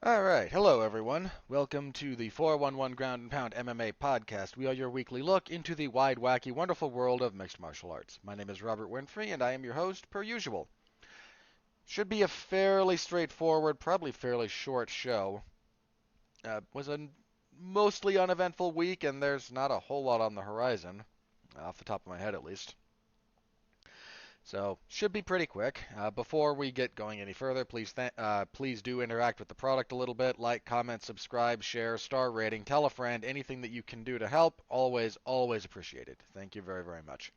Alright, hello everyone. Welcome to the 411 Ground and Pound MMA podcast. We are your weekly look into the wide, wacky, wonderful world of mixed martial arts. My name is Robert Winfree, and I am your host, per usual. Should be a fairly straightforward, probably fairly short show. Was a mostly uneventful week, and there's not a whole lot on the horizon, off the top of my head at least. So, should be pretty quick. Before we get going any further, please do interact with the product a little bit. Like, comment, subscribe, share, star rating, tell a friend, anything that you can do to help. Always, always appreciated. Thank you very, very much.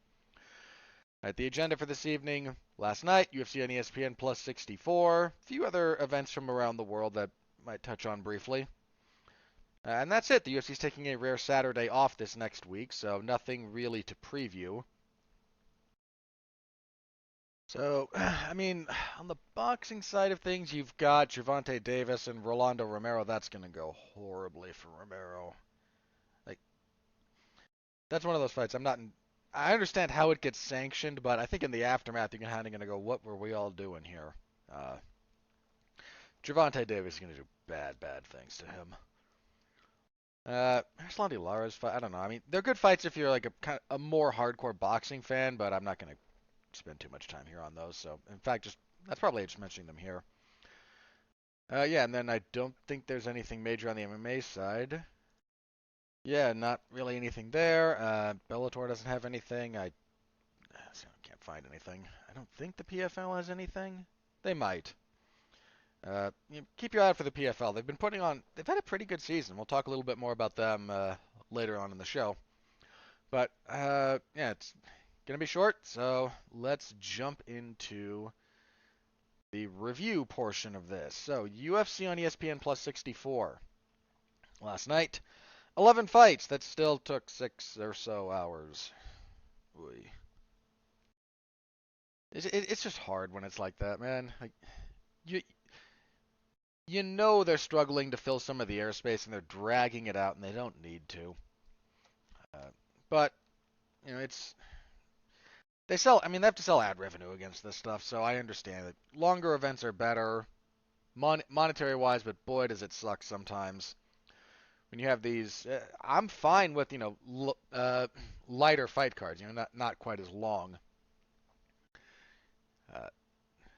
All right, the agenda for this evening. Last night, UFC on ESPN plus 64. A few other events from around the world that might touch on briefly. And that's it. The UFC is taking a rare Saturday off this next week, so nothing really to preview. So, I mean, on the boxing side of things, you've got Gervonta Davis and Rolando Romero. That's going to go horribly for Romero. Like, that's one of those fights. I understand how it gets sanctioned, but I think in the aftermath, you're kind of going to go, what were we all doing here? Gervonta Davis is going to do bad, bad things to him. Erislandy Lara's fight, I don't know. I mean, they're good fights if you're like a more hardcore boxing fan, but I'm not going to spend too much time here on those. So, in fact, that's probably just mentioning them here. Yeah, and then I don't think there's anything major on the MMA side. Yeah, not really anything there. Bellator doesn't have anything. I can't find anything. I don't think the PFL has anything. They might. Keep your eye out for the PFL. They've had a pretty good season. We'll talk a little bit more about them later on in the show. But, yeah, it's going to be short, so let's jump into the review portion of this. So, UFC on ESPN plus 64. Last night, 11 fights. That still took 6 or so hours. Oy. It's just hard when it's like that, man. Like, you know they're struggling to fill some of the airspace, and they're dragging it out, and they don't need to. But, you know, they have to sell ad revenue against this stuff, so I understand that longer events are better, monetary-wise, but boy, does it suck sometimes. When you have these, I'm fine with, lighter fight cards, not quite as long.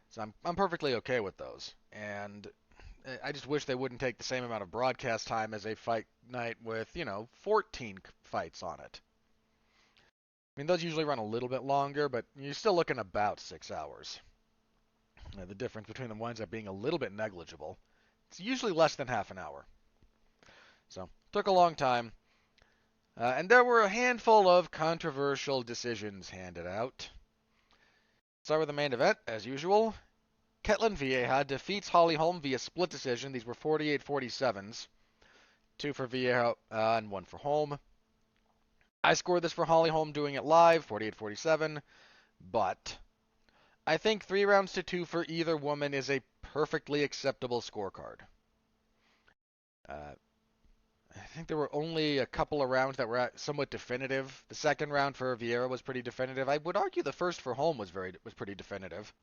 So I'm perfectly okay with those. And I just wish they wouldn't take the same amount of broadcast time as a fight night with, 14 fights on it. I mean, those usually run a little bit longer, but you're still looking about 6 hours. The difference between them winds up being a little bit negligible. It's usually less than half an hour. So, took a long time. And there were a handful of controversial decisions handed out. Start with the main event, as usual. Ketlen Vieja defeats Holly Holm via split decision. These were 48-47s. 2 for Vieja and 1 for Holm. I scored this for Holly Holm doing it live, 48-47. But I think 3 rounds to 2 for either woman is a perfectly acceptable scorecard. I think there were only a couple of rounds that were somewhat definitive. The second round for Vieira was pretty definitive. I would argue the first for Holm was pretty definitive.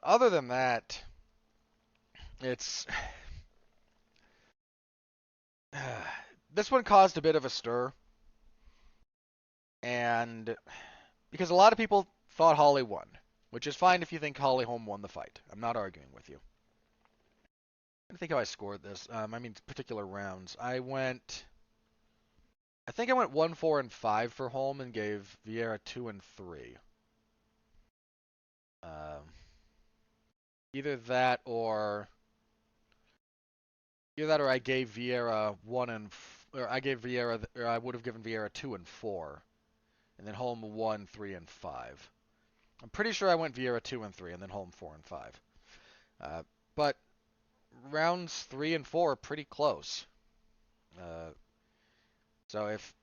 Other than that, it's this one caused a bit of a stir, and because a lot of people thought Holly won, which is fine if you think Holly Holm won the fight. I'm not arguing with you. I think how I scored this. Particular rounds. I think I went 1, 4, and 5 for Holm and gave Vieira 2 and 3. Either that or I gave Vieira 1 and or I would have given Vieira 2 and 4, and then Holm 1, 3, and 5. I'm pretty sure I went Vieira 2 and 3, and then Holm 4 and 5. But rounds 3 and 4 are pretty close. So if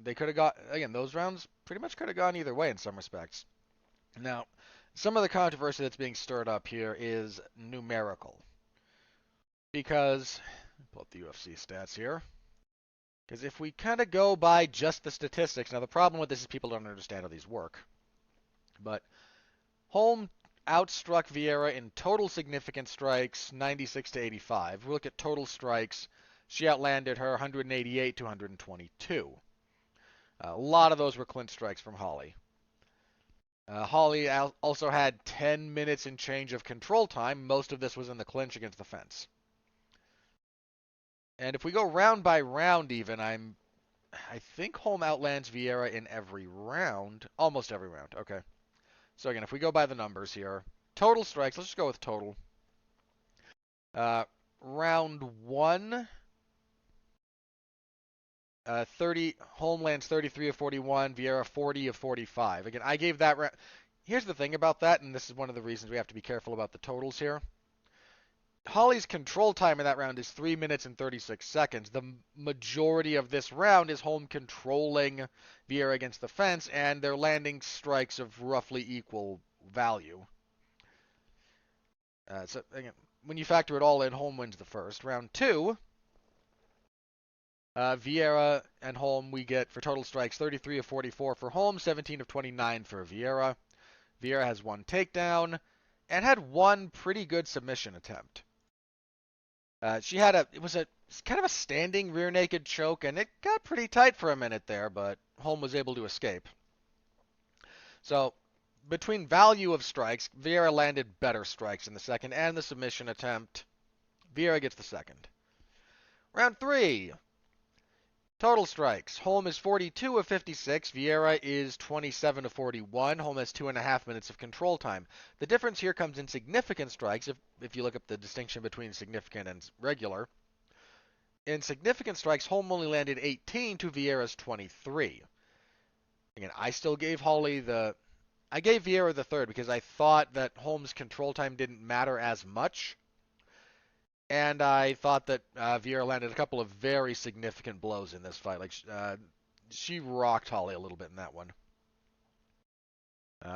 they could have got, again, those rounds pretty much could have gone either way in some respects. Now, some of the controversy that's being stirred up here is numerical. Because, pull up the UFC stats here. Because if we kind of go by just the statistics, now the problem with this is people don't understand how these work. But Holm outstruck Vieira in total significant strikes, 96 to 85. We look at total strikes. She outlanded her 188 to 122. A lot of those were clinch strikes from Holly. Holly also had 10 minutes and change of control time. Most of this was in the clinch against the fence. And if we go round by round even, I think Holm outlands Vieira in every round. Almost every round. Okay. So again, if we go by the numbers here, total strikes, let's just go with total. Round 1, 30 Homeland's 33 of 41, Vieira 40 of 45. Again, I gave that round. Here's the thing about that, and this is one of the reasons we have to be careful about the totals here. Holly's control time in that round is 3 minutes and 36 seconds. The majority of this round is Holm controlling Vieira against the fence, and they're landing strikes of roughly equal value. So again, when you factor it all in, Holm wins the first. Round 2, Vieira and Holm, we get for total strikes 33 of 44 for Holm, 17 of 29 for Vieira. Vieira has one takedown and had one pretty good submission attempt. It was kind of a standing rear naked choke, and it got pretty tight for a minute there, but Holm was able to escape. So, between value of strikes, Vieira landed better strikes in the second and the submission attempt. Vieira gets the second. Round 3. Total strikes. Holm is 42 of 56. Vieira is 27 of 41. Holm has 2.5 minutes of control time. The difference here comes in significant strikes, if you look up the distinction between significant and regular. In significant strikes, Holm only landed 18 to Vieira's 23. Again, I still gave I gave Vieira the third because I thought that Holm's control time didn't matter as much. And I thought that Vieira landed a couple of very significant blows in this fight. Like she rocked Holly a little bit in that one.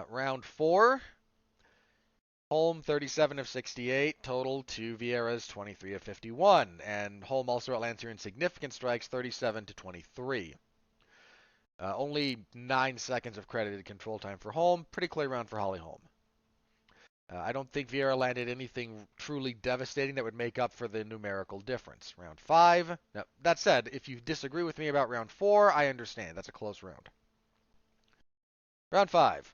Round 4, Holm 37 of 68 total to Vieira's 23 of 51, and Holm also outlands her in significant strikes, 37 to 23. Only 9 seconds of credited control time for Holm. Pretty clear round for Holly Holm. I don't think Vieira landed anything truly devastating that would make up for the numerical difference. Round 5. Now, that said, if you disagree with me about round 4, I understand. That's a close round. Round 5.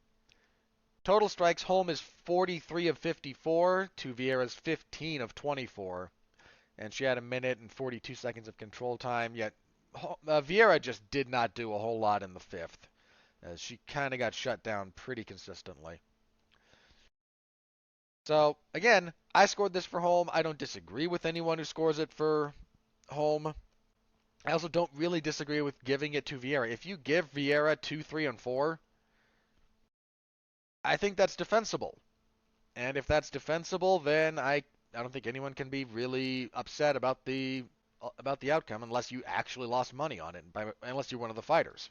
Total strikes, Holm is 43 of 54 to Vieira's 15 of 24. And she had a minute and 42 seconds of control time, yet Vieira just did not do a whole lot in the fifth. She kind of got shut down pretty consistently. So, again, I scored this for Holm. I don't disagree with anyone who scores it for Holm. I also don't really disagree with giving it to Vieira. If you give Vieira 2, 3, and 4, I think that's defensible. And if that's defensible, then I don't think anyone can be really upset about the outcome unless you actually lost money on it, unless you're one of the fighters.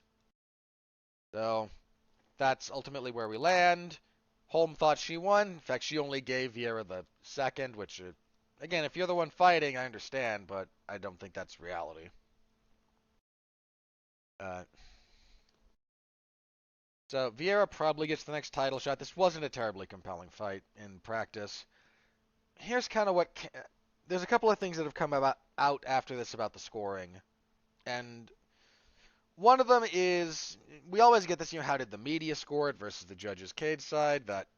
So, that's ultimately where we land. Holm thought she won. In fact, she only gave Vieira the second, which, again, if you're the one fighting, I understand, but I don't think that's reality. So Vieira probably gets the next title shot. This wasn't a terribly compelling fight in practice. Here's kind of there's a couple of things that have come out after this about the scoring. And one of them is, we always get this, how did the media score it versus the judges' cage side? That,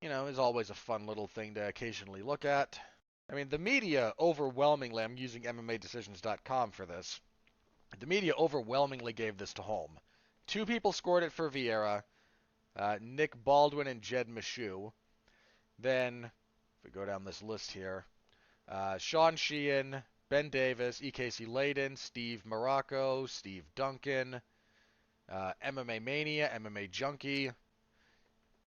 is always a fun little thing to occasionally look at. I mean, the media overwhelmingly, I'm using MMADecisions.com for this, the media overwhelmingly gave this to Holm. 2 people scored it for Vieira, Nick Baldwin and Jed Michoud. Then, if we go down this list here, Sean Sheehan, Ben Davis, EKC Layden, Steve Morocco, Steve Duncan, MMA Mania, MMA Junkie.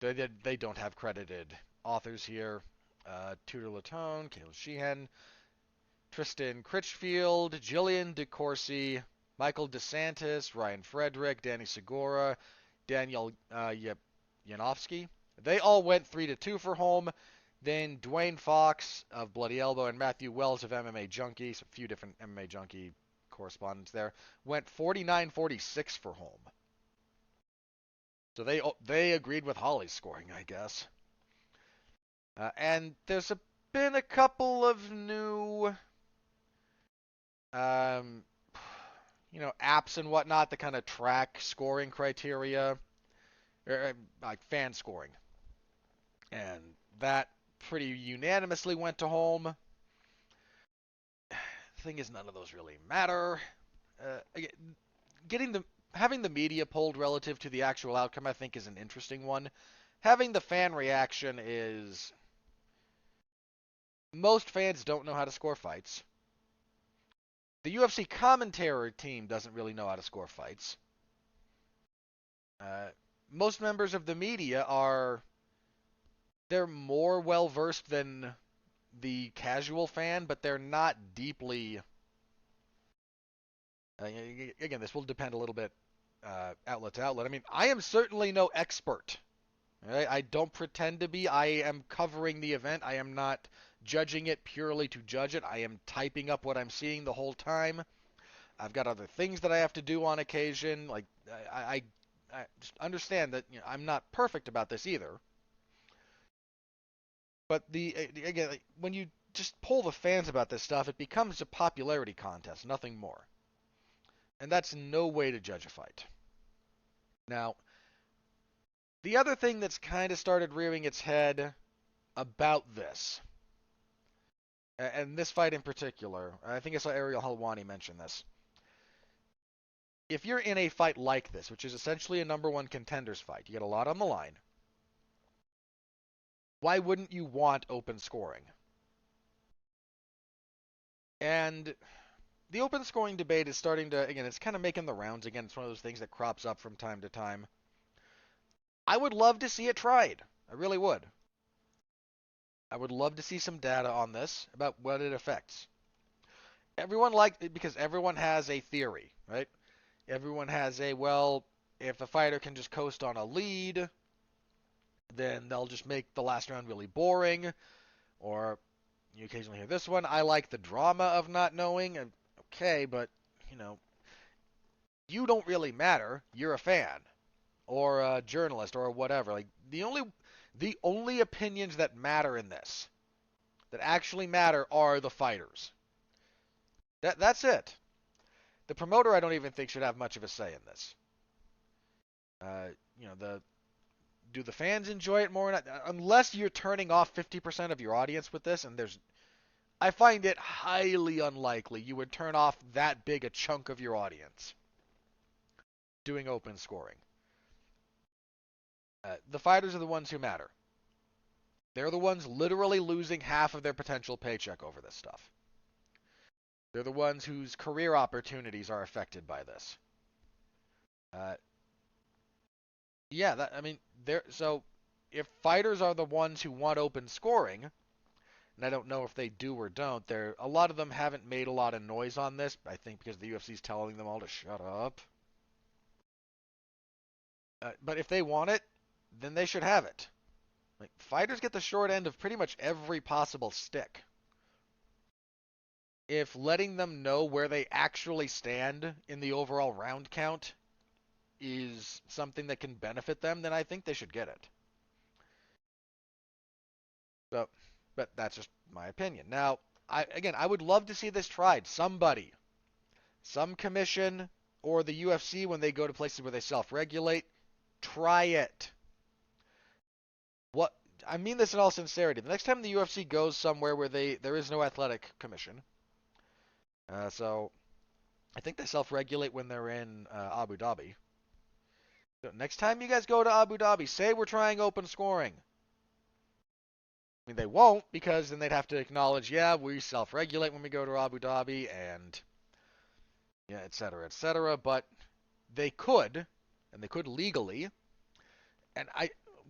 They don't have credited authors here. Tudor Latone, Caleb Sheehan, Tristan Critchfield, Jillian DeCourcy, Michael DeSantis, Ryan Frederick, Danny Segura, Daniel Yanofsky. They all went 3-2 for Holm. Then Dwayne Fox of Bloody Elbow and Matthew Wells of MMA Junkie, so a few different MMA Junkie correspondents there, went 49-46 for Holm. So they agreed with Holly's scoring, I guess. And there's been a couple of new, um, apps and whatnot that kind of track scoring criteria, or like fan scoring, and that pretty unanimously went to home. The thing is, none of those really matter. Again, getting the having the media pulled relative to the actual outcome, I think, is an interesting one. Having the fan reaction is most fans don't know how to score fights. The UFC commentary team doesn't really know how to score fights. Uh, Most members of the media they're more well versed than the casual fan, but they're not deeply. Again, this will depend a little bit outlet to outlet. I mean, I am certainly no expert. Right? I don't pretend to be. I am covering the event. I am not judging it purely to judge it. I am typing up what I'm seeing the whole time. I've got other things that I have to do on occasion. Like I just understand that I'm not perfect about this either. But again, when you just poll the fans about this stuff, it becomes a popularity contest, nothing more. And that's no way to judge a fight. Now, the other thing that's kind of started rearing its head about this, and this fight in particular, I think I saw Ariel Helwani mention this. If you're in a fight like this, which is essentially a number one contenders fight, you get a lot on the line, why wouldn't you want open scoring? And the open scoring debate is starting to, again, it's kind of making the rounds again. It's one of those things that crops up from time to time. I would love to see it tried. I really would. I would love to see some data on this about what it affects. Because everyone has a theory, right? Everyone has well, if a fighter can just coast on a lead, then they'll just make the last round really boring. Or you occasionally hear this one, I like the drama of not knowing. Okay, but, you know, you don't really matter. You're a fan or a journalist or whatever. Like the only opinions that matter in this, that actually matter, are the fighters. That's it. The promoter, I don't even think, should have much of a say in this. Uh, you know, do the fans enjoy it more? Unless you're turning off 50% of your audience with this, and I find it highly unlikely you would turn off that big a chunk of your audience doing open scoring. The fighters are the ones who matter. They're the ones literally losing half of their potential paycheck over this stuff. They're the ones whose career opportunities are affected by this. Uh, yeah, I mean, so if fighters are the ones who want open scoring, and I don't know if they do or don't, a lot of them haven't made a lot of noise on this, I think because the UFC's telling them all to shut up. But if they want it, then they should have it. Like, fighters get the short end of pretty much every possible stick. If letting them know where they actually stand in the overall round count is something that can benefit them, then I think they should get it. So, but that's just my opinion. Now, I would love to see this tried. Somebody, some commission, or the UFC, when they go to places where they self-regulate, try it. What I mean this in all sincerity. The next time the UFC goes somewhere where there is no athletic commission, so I think they self-regulate when they're in Abu Dhabi. So next time you guys go to Abu Dhabi, say we're trying open scoring. I mean, they won't, because then they'd have to acknowledge, yeah, we self-regulate when we go to Abu Dhabi, and yeah, et cetera, et cetera. But they could, and they could legally, and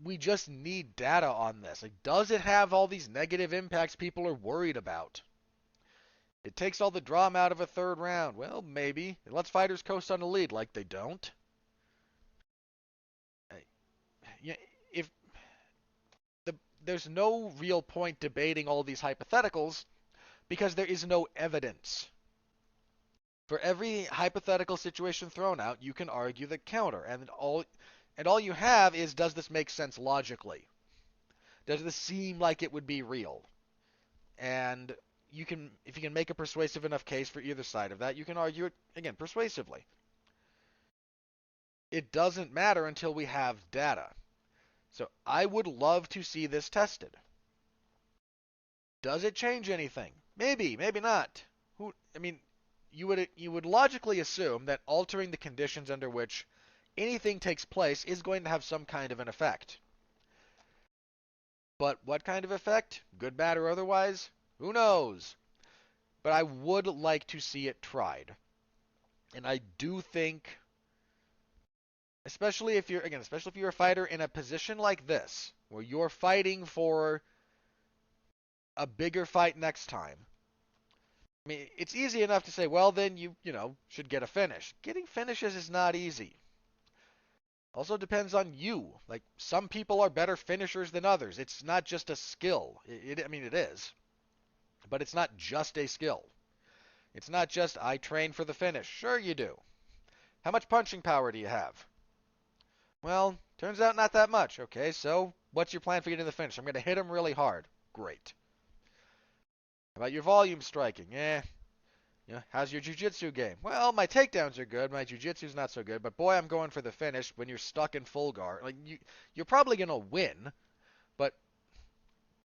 we just need data on this. Like, does it have all these negative impacts people are worried about? It takes all the drama out of a third round. Well, maybe. It lets fighters coast on a lead, like they don't. Yeah, if there's no real point debating all these hypotheticals because there is no evidence. For every hypothetical situation thrown out, you can argue the counter, and all you have is, does this make sense logically? Does this seem like it would be real? And if you can make a persuasive enough case for either side of that, you can argue it again persuasively. It doesn't matter until we have data. So I would love to see this tested. Does it change anything? Maybe, maybe not. I mean, you would logically assume that altering the conditions under which anything takes place is going to have some kind of an effect. But what kind of effect? Good, bad, or otherwise? Who knows? But I would like to see it tried. And I do think, especially if you're a fighter in a position like this, where you're fighting for a bigger fight next time. I mean, it's easy enough to say, well, then you should get a finish. Getting finishes is not easy. Also depends on you. Like, some people are better finishers than others. It's not just a skill. I mean, it is. But it's not just a skill. It's not just, I train for the finish. Sure you do. How much punching power do you have? Well, turns out not that much. Okay, so what's your plan for getting the finish? I'm going to hit him really hard. Great. How about your volume striking? How's your jiu-jitsu game? Well, my takedowns are good. My jiu-jitsu's not so good. But boy, I'm going for the finish when you're stuck in full guard. Like, you're probably going to win. But,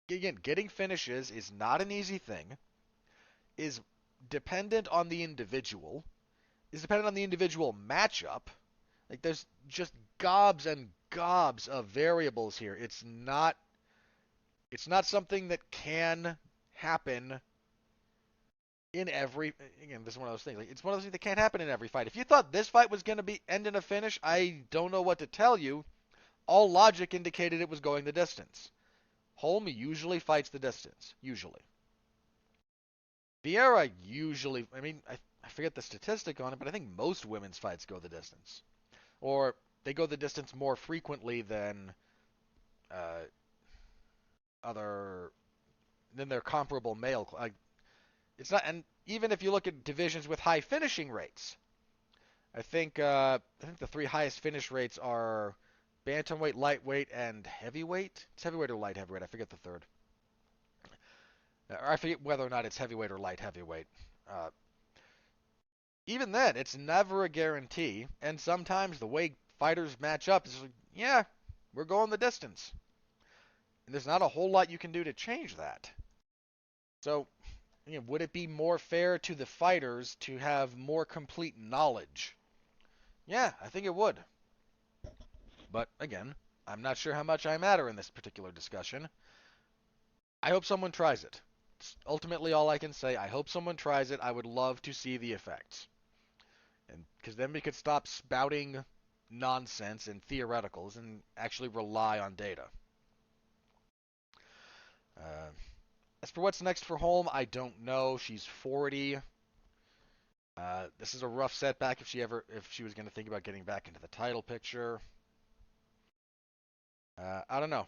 again, getting finishes is not an easy thing. Is dependent on the individual. Is dependent on the individual matchup. Like, there's just gobs and gobs of variables here. It's not something that can happen in every. Again, this is one of those things. Like, it's one of those things that can't happen in every fight. If you thought this fight was going to end in a finish, I don't know what to tell you. All logic indicated it was going the distance. Holm usually fights the distance. Usually. Vieira usually. I mean, I forget the statistic on it, but I think most women's fights go the distance. Or they go the distance more frequently than their comparable male. It's not, and even if you look at divisions with high finishing rates, I think the three highest finish rates are bantamweight, lightweight, and heavyweight. It's heavyweight or light heavyweight. I forget the third. Or I forget whether or not it's heavyweight or light heavyweight. Even then, it's never a guarantee, and sometimes the way fighters match up is like, yeah, we're going the distance. And there's not a whole lot you can do to change that. So, would it be more fair to the fighters to have more complete knowledge? Yeah, I think it would. But, again, I'm not sure how much I matter in this particular discussion. I hope someone tries it. It's ultimately all I can say. I hope someone tries it. I would love to see the effects. And because then we could stop spouting nonsense and theoreticals and actually rely on data. As for what's next for Holm, I don't know. She's 40. This is a rough setback if she was going to think about getting back into the title picture. I don't know.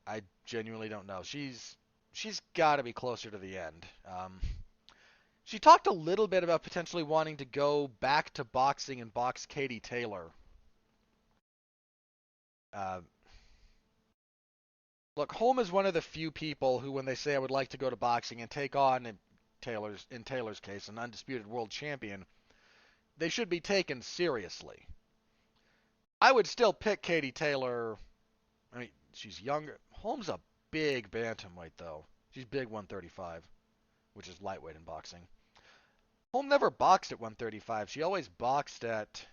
I genuinely don't know. She's got to be closer to the end. She talked a little bit about potentially wanting to go back to boxing and box Katie Taylor. Look, Holm is one of the few people who, when they say I would like to go to boxing and take on, in Taylor's case, an undisputed world champion, they should be taken seriously. I would still pick Katie Taylor. I mean, she's younger. Holm's a big bantamweight, though. She's big 135, which is lightweight in boxing. Holm never boxed at 135. She always boxed at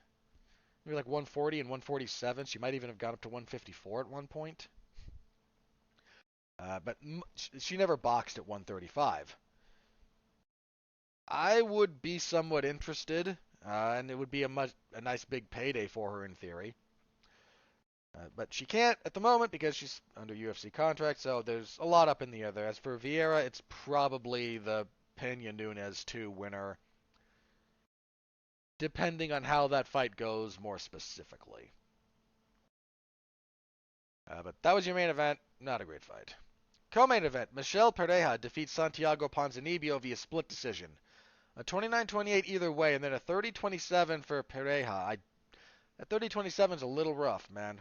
maybe like 140 and 147. She might even have gone up to 154 at one point. But she never boxed at 135. I would be somewhat interested, and it would be a nice big payday for her in theory. But she can't at the moment because she's under UFC contract, so there's a lot up in the air there. As for Vieira, it's probably the Pena Nunes 2 winner, depending on how that fight goes more specifically. But that was your main event. Not a great fight. Co-main event, Michel Pereira defeats Santiago Ponzinibbio via split decision. A 29-28 either way, and then a 30-27 for Pereira. That 30-27 is a little rough, man.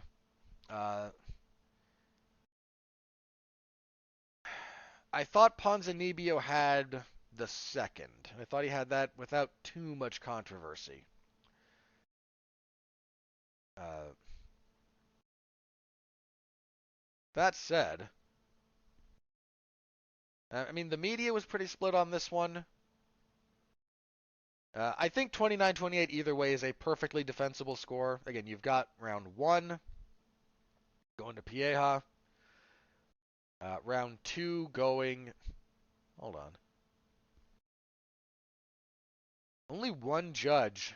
I thought Ponzinibbio had the second. I thought he had that without too much controversy. Uh, that said, I mean, the media was pretty split on this one. I think 29-28 either way is a perfectly defensible score. Again, you've got round one going to Pieja. Round two going. Hold on. Only one judge,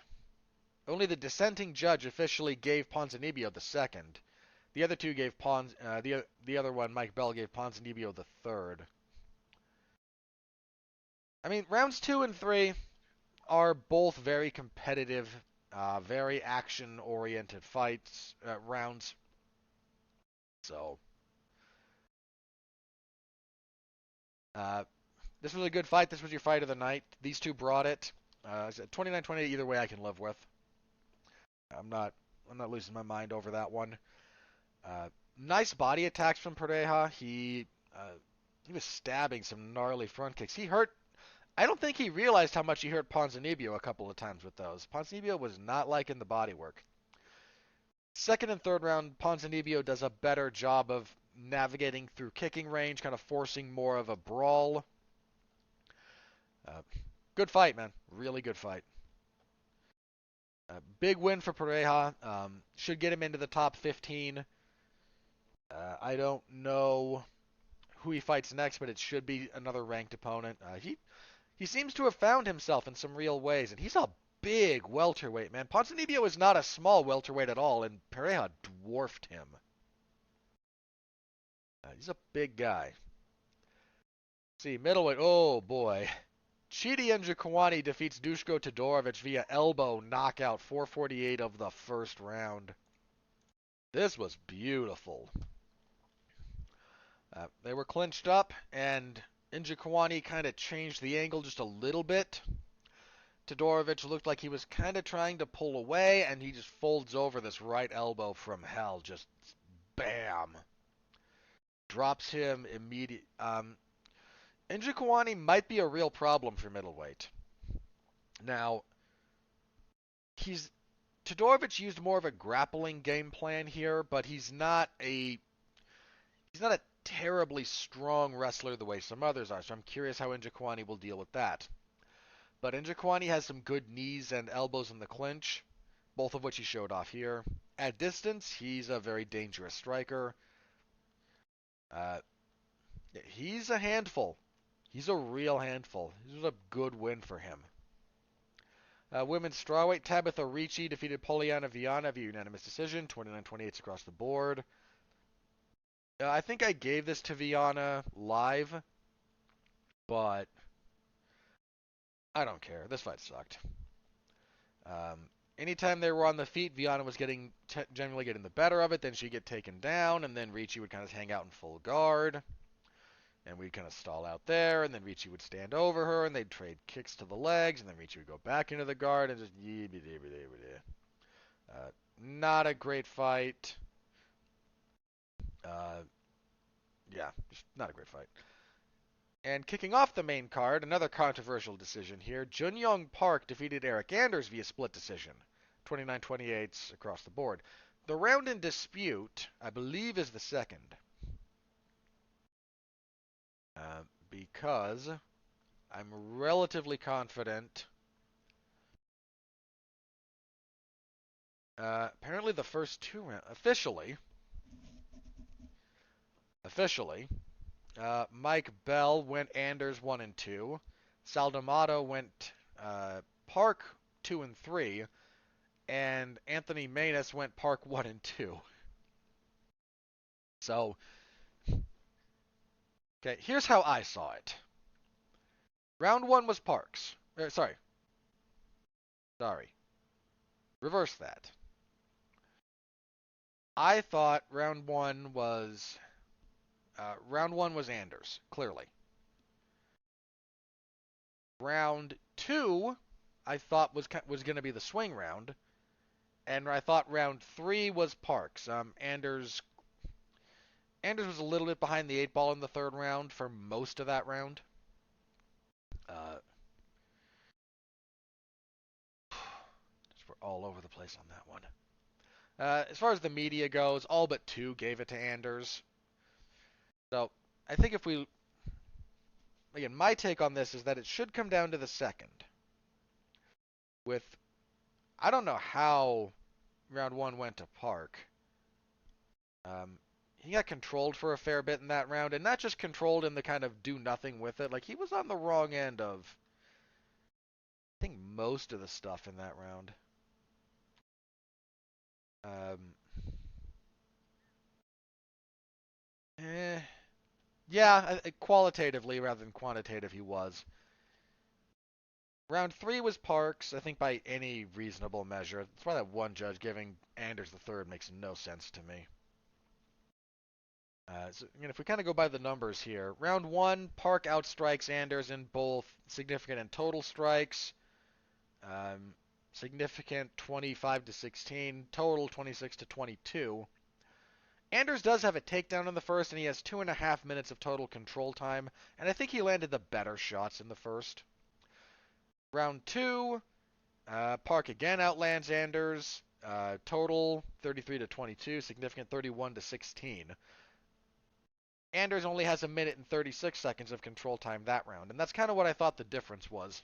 only the dissenting judge officially gave Ponzinibbio the second. The other two gave the other one, Mike Bell, gave Ponzinibbio the third. I mean, rounds two and three are both very competitive, very action-oriented fights, rounds. So, uh, this was a good fight. This was your fight of the night. These two brought it. 29-28 either way I can live with. I'm not I'm not losing my mind over that one. Uh, nice body attacks from Pereira. He was stabbing some gnarly front kicks. He hurt. I don't think he realized how much he hurt Ponzinibbio a couple of times with those. Ponzinibbio was not liking the body work. Second and third round, Ponzinibbio does a better job of navigating through kicking range, kind of forcing more of a brawl. Uh, Good fight, man. Really good fight. Big win for Pereira. Should get him into the top 15. I don't know who he fights next, but it should be another ranked opponent. He seems to have found himself in some real ways, and he's a big welterweight, man. Ponzinibbio is not a small welterweight at all, and Pereira dwarfed him. He's a big guy. See, middleweight. Oh boy. Chidi Njokuani defeats Dushko Todorovic via elbow knockout, 4:48 of the first round. This was beautiful. They were clinched up, and Njokuani kind of changed the angle just a little bit. Todorovic looked like he was kind of trying to pull away, and he just folds over this right elbow from hell. Just bam. Drops him immediately. Njokuani might be a real problem for middleweight. Now, he's Todorovic used more of a grappling game plan here, but he's not a terribly strong wrestler the way some others are. So I'm curious how Njokuani will deal with that. But Njokuani has some good knees and elbows in the clinch, both of which he showed off here. At distance, he's a very dangerous striker. Uh, he's a handful. He's a real handful. This was a good win for him. Women's strawweight, Tabitha Ricci defeated Poliana Viana via unanimous decision, 29-28 across the board. I think I gave this to Viana live, but I don't care. This fight sucked. Anytime they were on the feet, Viana was generally getting the better of it. Then she'd get taken down, and then Ricci would kind of hang out in full guard. And we'd kind of stall out there, and then Ricci would stand over her, and they'd trade kicks to the legs, and then Ricci would go back into the guard, and just not a great fight. Yeah, just not a great fight. And kicking off the main card, another controversial decision here. Junyoung Park defeated Eric Anders via split decision, 29-28 across the board. The round in dispute, I believe, is the second. Because I'm relatively confident. Apparently the first two rounds, officially, Mike Bell went Anders 1 and 2. Saldamato went Park 2 and 3. And Anthony Manus went Park 1 and 2. So, okay, here's how I saw it. Round 1 was Park's. Sorry. Reverse that. I thought round one was Anders, clearly. Round two, I thought was going to be the swing round, and I thought round three was Parks. Anders was a little bit behind the 8 ball in the third round for most of that round. Uh, we're all over the place on that one. As far as the media goes, all but 2 gave it to Anders. So I think again, my take on this is that it should come down to the second. With, I don't know how round 1 went to Park. He got controlled for a fair bit in that round, and not just controlled in the kind of do nothing with it. Like, he was on the wrong end of, I think, most of the stuff in that round. Um, eh, yeah, qualitatively rather than quantitative, he was. Round 3 was Parks, I think by any reasonable measure. That's why that one judge giving Anders the third makes no sense to me. So, if we kind of go by the numbers here, round 1, Park outstrikes Anders in both significant and total strikes. Significant 25 to 16, total 26 to 22. Anders does have a takedown in the first, and he has 2.5 minutes of total control time, and I think he landed the better shots in the first. Round 2, Park again outlands Anders. Total 33 to 22, significant 31 to 16. Anders only has 1 minute and 36 seconds of control time that round, and that's kind of what I thought the difference was.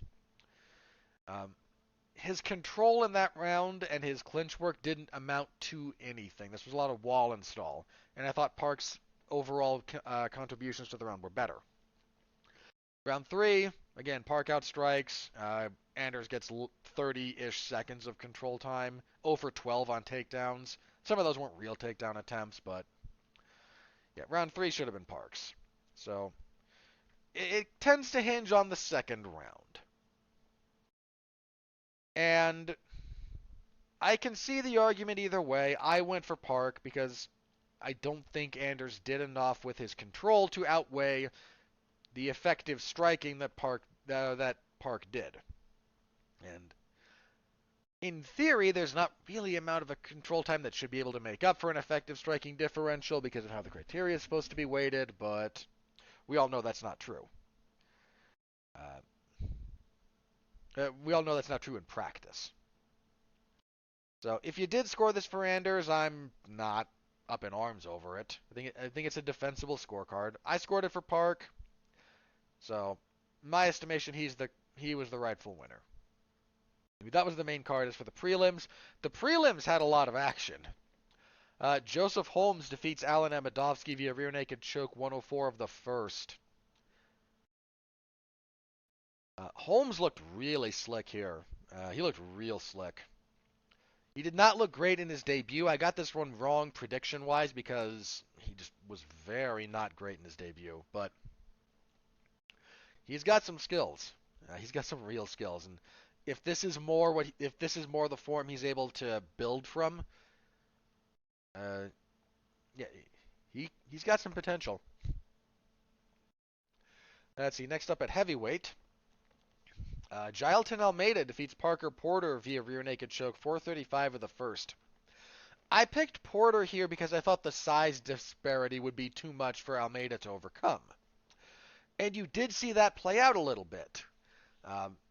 His control in that round and his clinch work didn't amount to anything. This was a lot of wall install, and I thought Park's overall contributions to the round were better. Round 3, again, Park outstrikes. Anders gets 30-ish seconds of control time. 0 for 12 on takedowns. Some of those weren't real takedown attempts, but yeah, round 3 should have been Park's. So it tends to hinge on the second round. And I can see the argument either way. I went for Park because I don't think Anders did enough with his control to outweigh the effective striking that Park did. And in theory, there's not really amount of a control time that should be able to make up for an effective striking differential because of how the criteria is supposed to be weighted, but we all know that's not true. We all know that's not true in practice. So if you did score this for Anders, I'm not up in arms over it. I think it's a defensible scorecard. I scored it for Park, so in my estimation, he was the rightful winner. That was the main card. As for the prelims, the prelims had a lot of action. Joseph Holmes defeats Alan Amedovski via rear naked choke 104 of the first. Holmes looked really slick here. He looked real slick. He did not look great in his debut. I got this one wrong prediction-wise because he just was very not great in his debut. But he's got some skills. He's got some real skills, and if this is more the form he's able to build from, yeah, he's got some potential. Let's see. Next up at heavyweight, Jailton Almeida defeats Parker Porter via rear naked choke 435 of the first. I picked Porter here because I thought the size disparity would be too much for Almeida to overcome. And you did see that play out a little bit.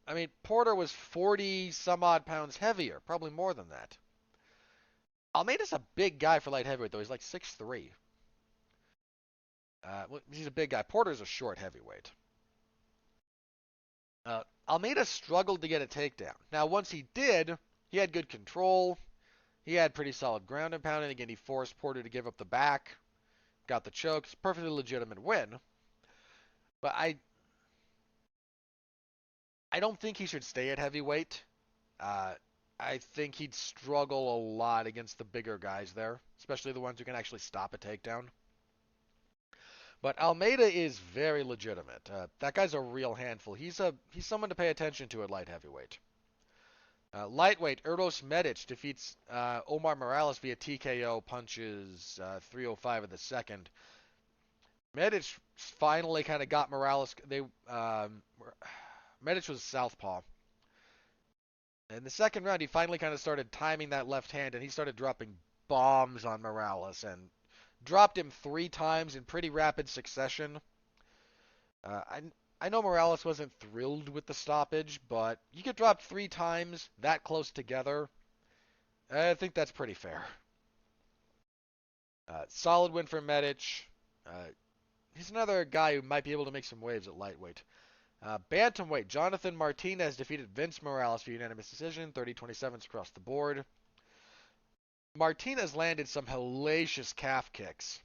I mean, Porter was 40 some odd pounds heavier, probably more than that. Almeida's a big guy for light heavyweight, though. He's like 6'3". Well, he's a big guy. Porter's a short heavyweight. Almeida struggled to get a takedown. Now, once he did, he had good control. He had pretty solid ground and pound, and again, he forced Porter to give up the back. Got the choke. It's a perfectly legitimate win. But I don't think he should stay at heavyweight. I think he'd struggle a lot against the bigger guys there, especially the ones who can actually stop a takedown. But Almeida is very legitimate. That guy's a real handful. He's someone to pay attention to at light heavyweight. Lightweight, Erdos Medic defeats Omar Morales via TKO punches 305 of the second. Medic finally kind of got Morales. Medic was southpaw. In the second round, he finally kind of started timing that left hand, and he started dropping bombs on Morales. And Dropped him 3 times in pretty rapid succession. Uh, I I know Morales wasn't thrilled with the stoppage, but you get dropped 3 times that close together. I think that's pretty fair. Solid win for Medic. Uh, he's another guy who might be able to make some waves at lightweight. Bantamweight, Jonathan Martinez defeated Vince Morales for unanimous decision, 30-27 across the board. Martinez landed some hellacious calf kicks.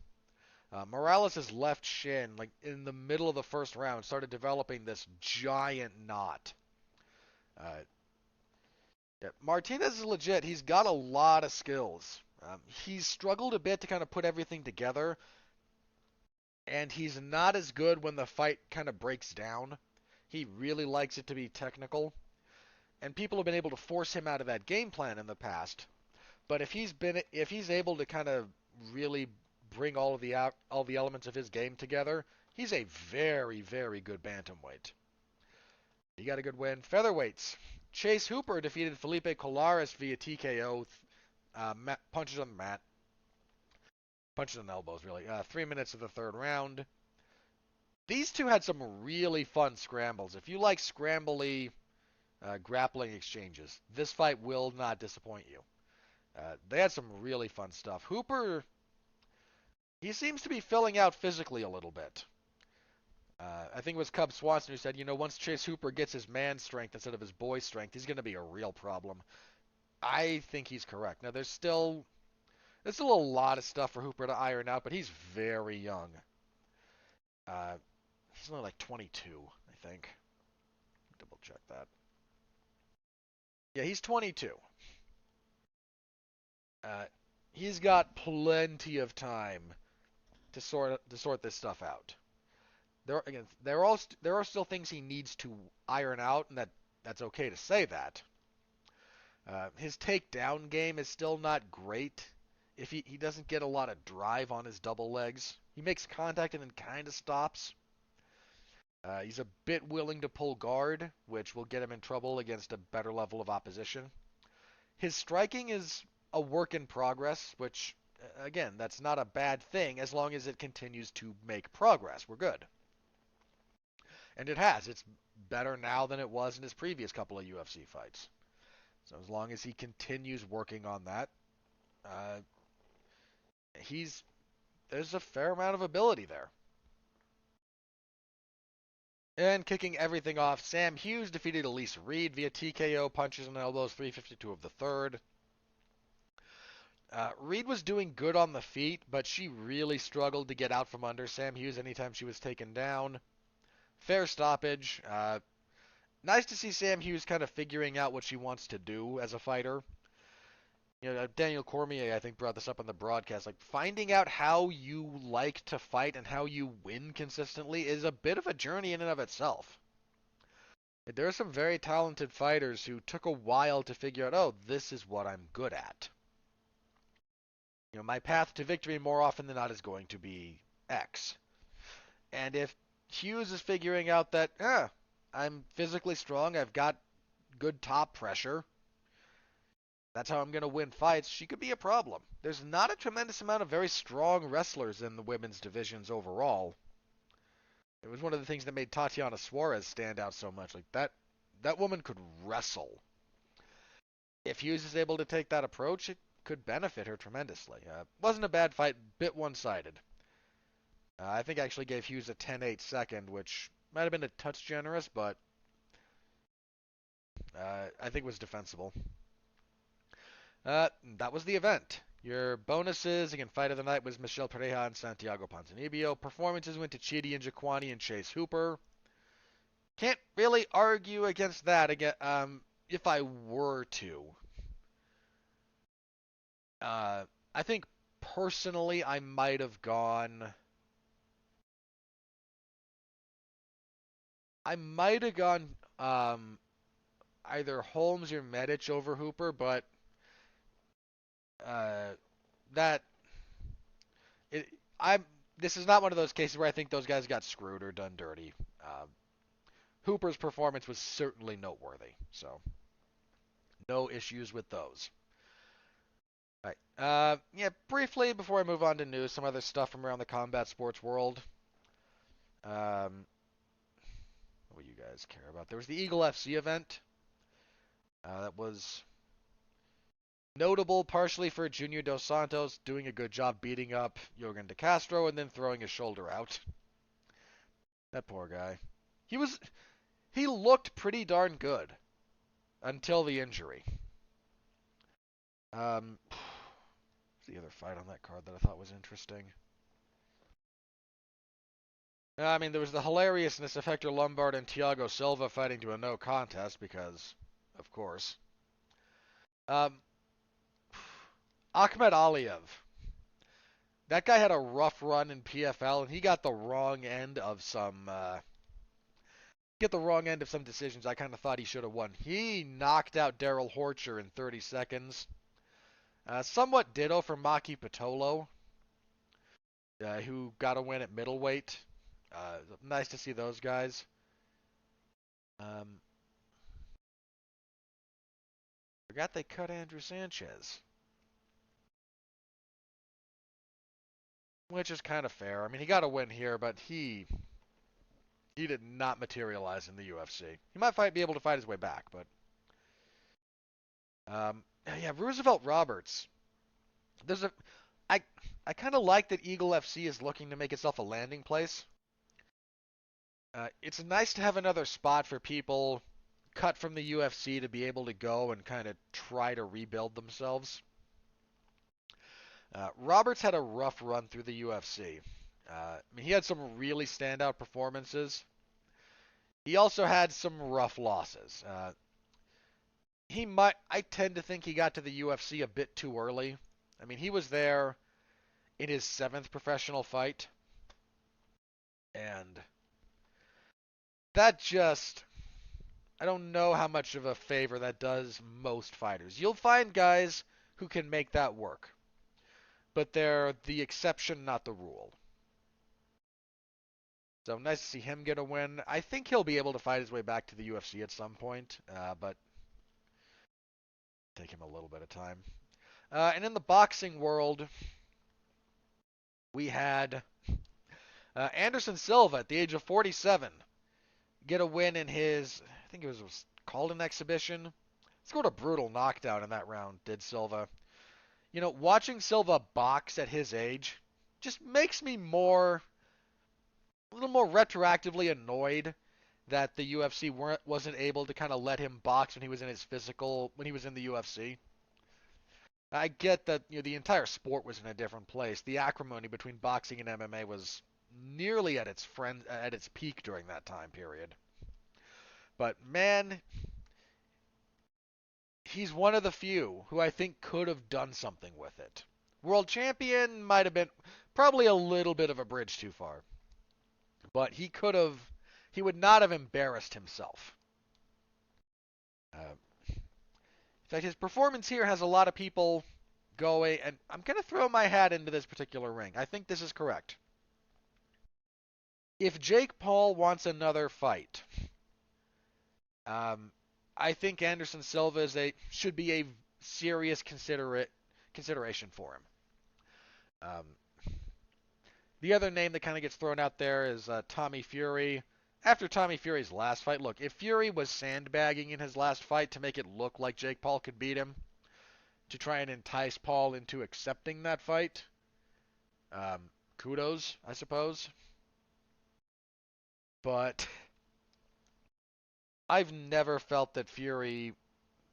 Morales' left shin, like in the middle of the first round, started developing this giant knot. Uh, yeah, Martinez is legit. He's got a lot of skills. He's struggled a bit to kind of put everything together, and he's not as good when the fight kind of breaks down. He really likes it to be technical, and people have been able to force him out of that game plan in the past. But if he's able to kind of really bring all the elements of his game together, he's a very very good bantamweight. He got a good win. Featherweights. Chase Hooper defeated Felipe Colares via TKO, punches on the mat, punches on elbows really. 3 minutes of the third round. These two had some really fun scrambles. If you like scrambly grappling exchanges, this fight will not disappoint you. They had some really fun stuff. Hooper, he seems to be filling out physically a little bit. I think it was Cub Swanson who said, once Chase Hooper gets his man strength instead of his boy strength, he's going to be a real problem. I think he's correct. Now, there's still a lot of stuff for Hooper to iron out, but he's very young. He's only like 22, I think. Double check that. Yeah, he's 22. Uh, he's got plenty of time to sort this stuff out. There are still things he needs to iron out, and that's okay to say that. His takedown game is still not great. If he doesn't get a lot of drive on his double legs, he makes contact and then kind of stops. He's a bit willing to pull guard, which will get him in trouble against a better level of opposition. His striking is a work in progress, which, again, that's not a bad thing as long as it continues to make progress. We're good. And it has. It's better now than it was in his previous couple of UFC fights. So as long as he continues working on that, uh, there's a fair amount of ability there. And kicking everything off, Sam Hughes defeated Elise Reed via TKO, punches and elbows, 3:52 of the third. Reed was doing good on the feet, but she really struggled to get out from under Sam Hughes anytime she was taken down. Fair stoppage. Nice to see Sam Hughes kind of figuring out what she wants to do as a fighter. Daniel Cormier, I think, brought this up on the broadcast. Like, finding out how you like to fight and how you win consistently is a bit of a journey in and of itself. There are some very talented fighters who took a while to figure out, oh, this is what I'm good at. My path to victory more often than not is going to be X. And if Hughes is figuring out that, I'm physically strong, I've got good top pressure, that's how I'm going to win fights, she could be a problem. There's not a tremendous amount of very strong wrestlers in the women's divisions overall. It was one of the things that made Tatiana Suarez stand out so much. Like, that woman could wrestle. If Hughes is able to take that approach, it could benefit her tremendously. Wasn't a bad fight, bit one-sided. I think I actually gave Hughes a 10-8 second, which might have been a touch generous, but I think was defensible. That was the event. Your bonuses, again, fight of the night was Michelle Pereira and Santiago Ponzinibbio. Performances went to Chidi and Jaquani and Chase Hooper. Can't really argue against that again, if I were to. I think personally I might have gone... either Holmes or Medic over Hooper, but that it I'm this is not one of those cases where I think those guys got screwed or done dirty. Hooper's performance was certainly noteworthy, so no issues with those. All right, Yeah, briefly before I move on to news, some other stuff from around the combat sports world. Um, what do you guys care about? There was the Eagle FC event. That was notable partially for Junior Dos Santos doing a good job beating up Jorgen De Castro and then throwing his shoulder out. That poor guy. He was he looked pretty darn good until the injury. What's the other fight on that card that I thought was interesting? I mean, there was the hilariousness of Hector Lombard and Thiago Silva fighting to a no contest because, of course. Um, Ahmed Aliev. That guy had a rough run in PFL, and he got the wrong end of some decisions I kind of thought he should have won. He knocked out Daryl Horcher in 30 seconds. Somewhat ditto for Maki Patolo, who got a win at middleweight. Nice to see those guys. Um, Forgot they cut Andrew Sanchez, which is kind of fair. I mean, he got a win here, but he did not materialize in the UFC. He might be able to fight his way back, but yeah, Roosevelt Roberts. There's a I I kind of like that Eagle FC is looking to make itself a landing place. It's nice to have another spot for people cut from the UFC to be able to go and kind of try to rebuild themselves. Roberts had a rough run through the UFC. I mean, he had some really standout performances. He also had some rough losses. I tend to think he got to the UFC a bit too early. I mean, he was there in his seventh professional fight, and that just, I don't know how much of a favor that does most fighters. You'll find guys who can make that work, but they're the exception, not the rule. So nice to see him get a win. I think he'll be able to fight his way back to the UFC at some point, but take him a little bit of time. And in the boxing world, we had Anderson Silva at the age of 47 get a win in his, I think it was called an exhibition. Scored a brutal knockdown in that round, did Silva. You know, watching Silva box at his age just makes me a little more retroactively annoyed that the UFC wasn't able to kind of let him box when he was in his physical, when he was in the UFC. I get that the entire sport was in a different place. The acrimony between boxing and MMA was nearly at its peak during that time period. But man, he's one of the few who I think could have done something with it. World champion might have been probably a little bit of a bridge too far. But he would not have embarrassed himself. In fact, his performance here has a lot of people going, and I'm going to throw my hat into this particular ring. I think this is correct. If Jake Paul wants another fight, I think Anderson Silva should be a serious consideration for him. The other name that kind of gets thrown out there is Tommy Fury. After Tommy Fury's last fight, look, if Fury was sandbagging in his last fight to make it look like Jake Paul could beat him, to try and entice Paul into accepting that fight, kudos, I suppose. But I've never felt that Fury.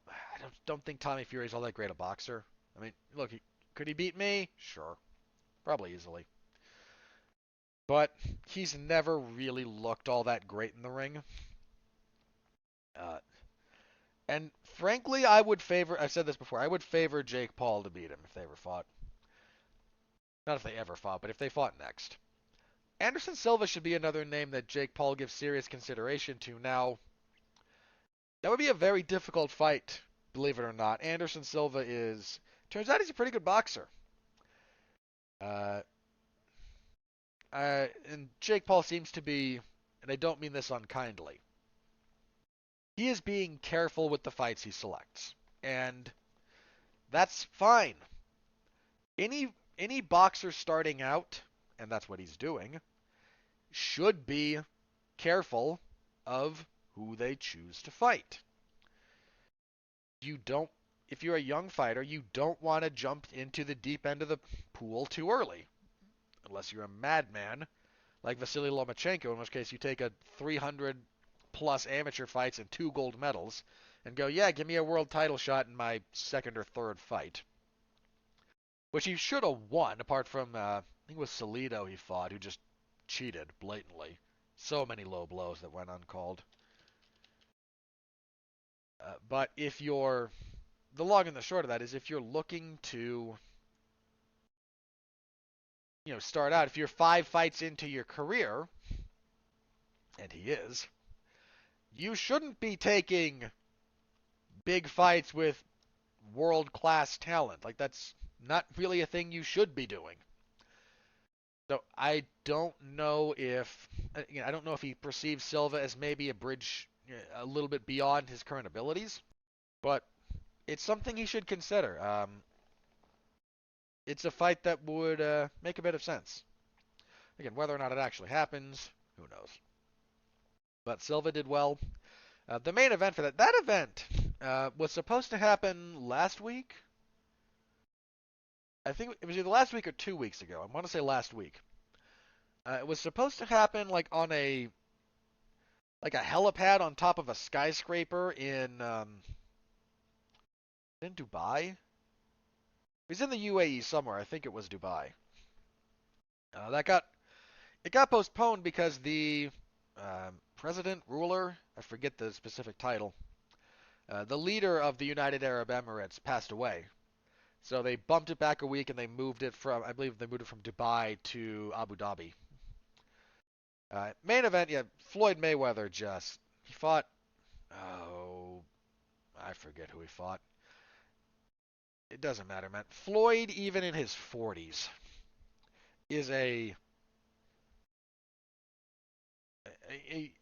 I don't think Tommy Fury's all that great a boxer. I mean, look, could he beat me? Sure, probably easily. But he's never really looked all that great in the ring. Uh, and frankly, I've said this before, I would favor Jake Paul to beat him if they ever fought. Not if they ever fought, but if they fought next. Anderson Silva should be another name that Jake Paul gives serious consideration to. Now, that would be a very difficult fight, believe it or not. Anderson Silva turns out he's a pretty good boxer. Uh, and Jake Paul seems to be, and I don't mean this unkindly, he is being careful with the fights he selects. And that's fine. Any boxer starting out, and that's what he's doing, should be careful of who they choose to fight. You don't If you're a young fighter, you don't want to jump into the deep end of the pool too early, unless you're a madman like Vasily Lomachenko, in which case you take a 300 plus amateur fights and 2 gold medals and go, yeah, give me a world title shot in my second or third fight. Which he should have won, apart from, I think it was Salido he fought, who just cheated blatantly. So many low blows that went uncalled. But if you're, the long and the short of that is if you're looking to, start out, if you're 5 fights into your career, and he is, you shouldn't be taking big fights with world-class talent. Like, that's not really a thing you should be doing. So I don't know if, I don't know if he perceives Silva as maybe a bridge a little bit beyond his current abilities, but it's something he should consider. It's a fight that would make a bit of sense. Again, whether or not it actually happens, who knows. But Silva did well. The main event for that event was supposed to happen last week. I think it was either last week or 2 weeks ago. I want to say last week. It was supposed to happen like on a helipad on top of a skyscraper in Dubai. It was in the UAE somewhere. I think it was Dubai. It got postponed because the president, ruler, I forget the specific title, the leader of the United Arab Emirates passed away. So they bumped it back a week and they moved it from, I believe they moved it from Dubai to Abu Dhabi. Main event, yeah, Floyd Mayweather he fought, oh, I forget who he fought. It doesn't matter, man. Floyd, even in his 40s, is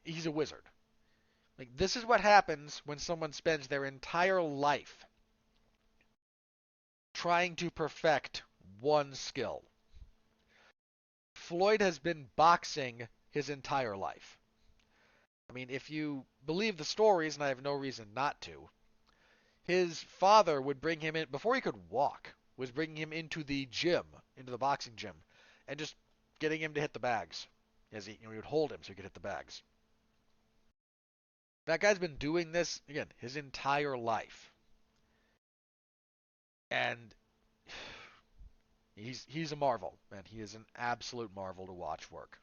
he's a wizard. Like, this is what happens when someone spends their entire life trying to perfect one skill. Floyd has been boxing his entire life. I mean, if you believe the stories, and I have no reason not to, his father would bring him in, before he could walk, was bringing him into the gym, into the boxing gym, and just getting him to hit the bags. As he would hold him so he could hit the bags. That guy's been doing this, again, his entire life. And he's a marvel, man. He is an absolute marvel to watch work.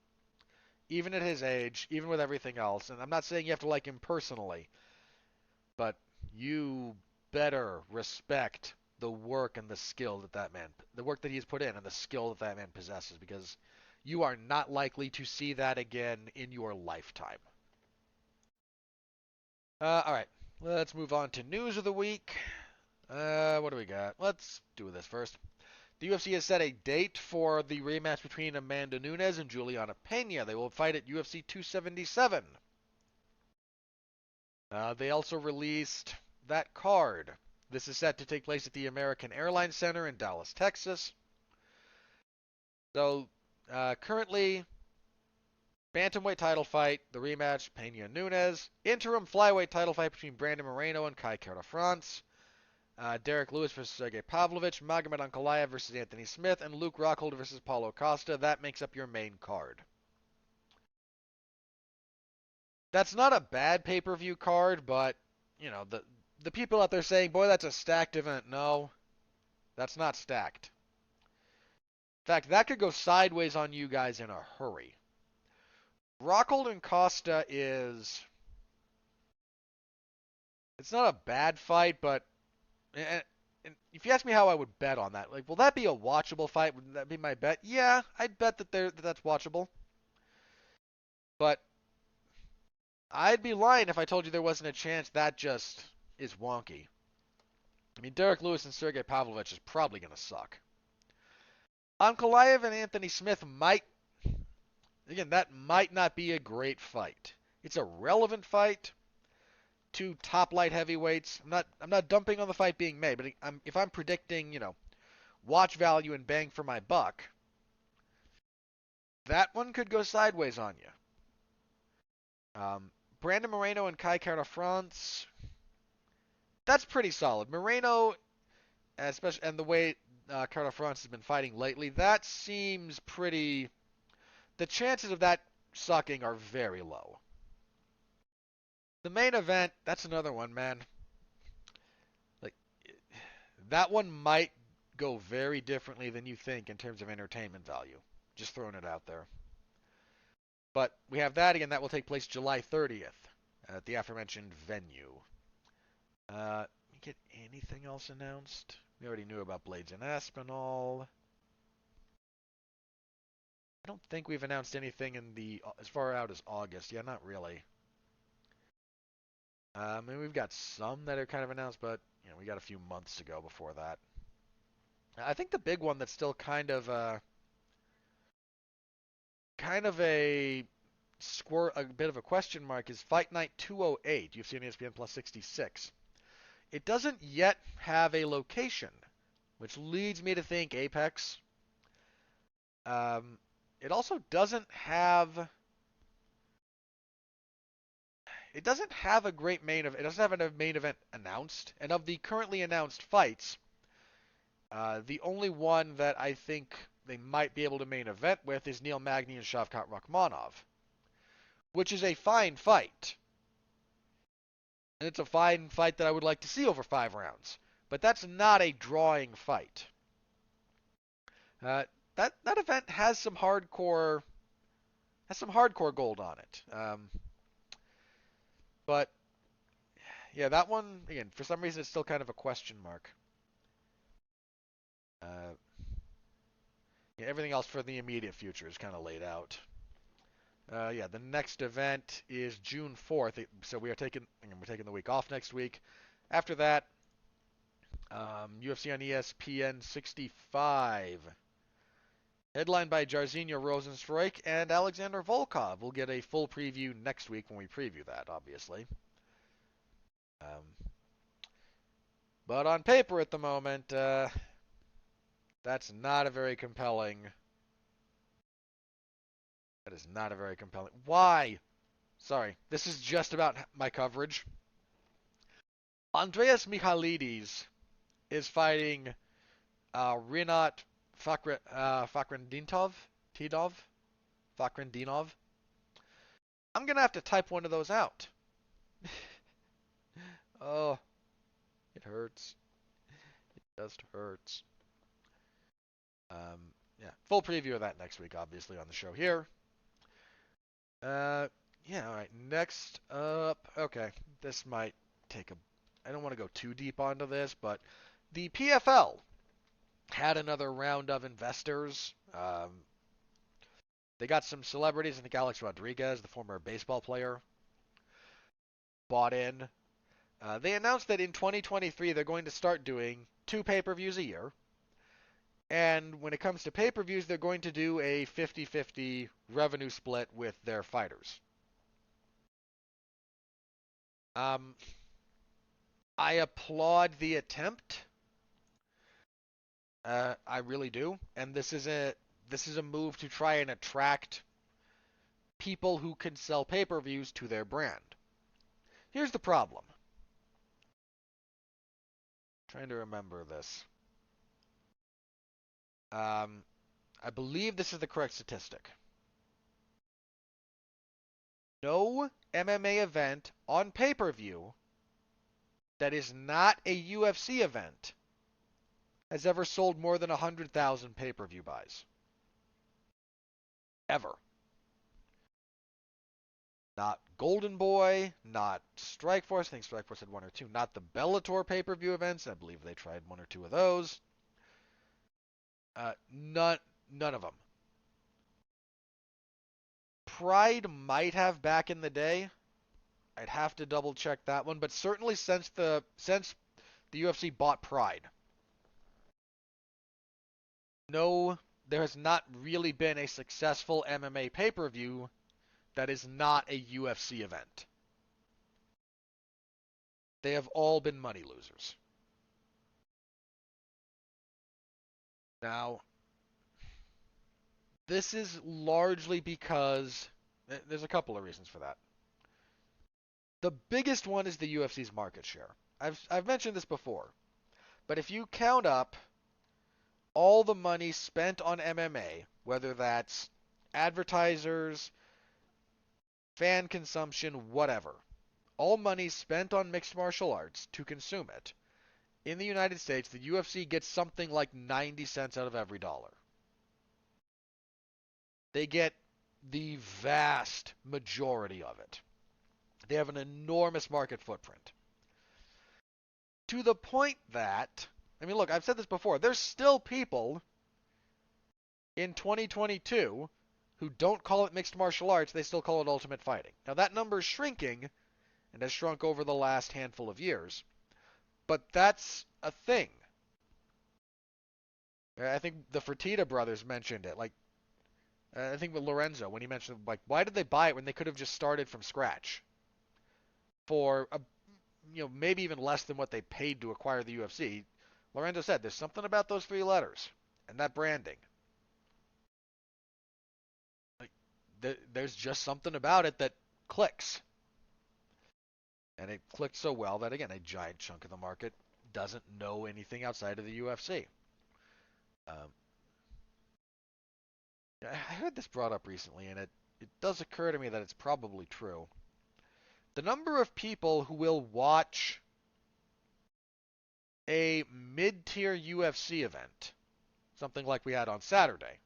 Even at his age, even with everything else, and I'm not saying you have to like him personally, but you better respect the work and the skill the work that he's put in and the skill that man possesses, because you are not likely to see that again in your lifetime. All right, let's move on to news of the week. What do we got? Let's do this first. The UFC has set a date for the rematch between Amanda Nunes and Juliana Pena. They will fight at UFC 277. They also released that card. This is set to take place at the American Airlines Center in Dallas, Texas. So, currently, bantamweight title fight, the rematch, Pena Nunes. Interim flyweight title fight between Brandon Moreno and Kai Kara France. Derek Lewis versus Sergey Pavlovich, Magomed Ankalaev versus Anthony Smith, and Luke Rockhold versus Paulo Costa. That makes up your main card. That's not a bad pay-per-view card, but, the people out there saying, boy, that's a stacked event. No, that's not stacked. In fact, that could go sideways on you guys in a hurry. Rockhold and Costa it's not a bad fight, but and if you ask me how I would bet on that, like, will that be a watchable fight? Would that be my bet? Yeah, I'd bet that's watchable. But I'd be lying if I told you there wasn't a chance that just is wonky. I mean, Derek Lewis and Sergey Pavlovich is probably going to suck. Ankalaev and Anthony Smith that might not be a great fight. It's a relevant fight. Two top light heavyweights. I'm not dumping on the fight being made, but if I'm predicting, watch value and bang for my buck, that one could go sideways on you. Brandon Moreno and Kai Kara-France, that's pretty solid. Moreno, especially, and the way Kara-France has been fighting lately, that seems pretty. The chances of that sucking are very low. The main event, that's another one, man. Like, that one might go very differently than you think in terms of entertainment value. Just throwing it out there. But we have that again. That will take place July 30th at the aforementioned venue. We get anything else announced? We already knew about Blades and Aspinall. I don't think we've announced anything in the as far out as August. Yeah, not really. I mean, we've got some that are kind of announced, but we got a few months to go before that. I think the big one that's still kind of a a bit of a question mark is Fight Night 208, UFC on ESPN Plus 66. It doesn't yet have a location, which leads me to think Apex. It also doesn't have. It doesn't have a great main event. It doesn't have a main event announced. And of the currently announced fights, the only one that I think they might be able to main event with is Neil Magny and Shavkat Rakhmonov, which is a fine fight. And it's a fine fight that I would like to see over 5 rounds. But that's not a drawing fight. That event has some hardcore gold on it. But yeah, that one again, for some reason, it's still kind of a question mark. Yeah, everything else for the immediate future is kind of laid out. Yeah, the next event is June 4th, so we're taking the week off next week. After that, UFC on ESPN 65, headlined by Jairzinho Rozenstruik and Alexander Volkov. We'll get a full preview next week when we preview that, obviously. But on paper at the moment, that's not a very compelling. That is not a very compelling. Why? Sorry, this is just about my coverage. Andreas Michailidis is fighting Rinat Fakhretdinov. Fakhretdinov. I'm gonna have to type one of those out. Oh, it hurts. It just hurts. Yeah, full preview of that next week, obviously, on the show here. Yeah, all right. Next up, okay, this might take a. I don't want to go too deep onto this, but the PFL had another round of investors. They got some celebrities. I think Alex Rodriguez, the former baseball player, bought in. They announced that in 2023 they're going to start doing 2 pay-per-views a year. And when it comes to pay-per-views, they're going to do a 50-50 revenue split with their fighters. I applaud the attempt. I really do. And this is a move to try and attract people who can sell pay-per-views to their brand. Here's the problem. Trying to remember this. I believe this is the correct statistic. No MMA event on pay-per-view that is not a UFC event has ever sold more than 100,000 pay-per-view buys. Ever. Not Golden Boy, not Strikeforce. I think Strikeforce had 1 or 2. Not the Bellator pay-per-view events. I believe they tried 1 or 2 of those. None of them. Pride might have back in the day. I'd have to double check that one, but certainly since the UFC bought Pride, no, there has not really been a successful MMA pay-per-view that is not a UFC event. They have all been money losers. Now, this is largely because there's a couple of reasons for that. The biggest one is the UFC's market share. I've mentioned this before, but if you count up all the money spent on MMA, whether that's advertisers, fan consumption, whatever, all money spent on mixed martial arts to consume it, in the United States, the UFC gets something like 90 cents out of every dollar. They get the vast majority of it. They have an enormous market footprint. To the point that, I mean, look, I've said this before, there's still people in 2022 who don't call it mixed martial arts, they still call it ultimate fighting. Now, that number is shrinking and has shrunk over the last handful of years, but that's a thing. I think the Fertitta brothers mentioned it. Like, I think with Lorenzo, when he mentioned, like, why did they buy it when they could have just started from scratch for maybe even less than what they paid to acquire the UFC? Lorenzo said there's something about those 3 letters and that branding. Like, there's just something about it that clicks. And it clicked so well that, again, a giant chunk of the market doesn't know anything outside of the UFC. I heard this brought up recently, and it does occur to me that it's probably true. The number of people who will watch a mid-tier UFC event, something like we had on Saturday,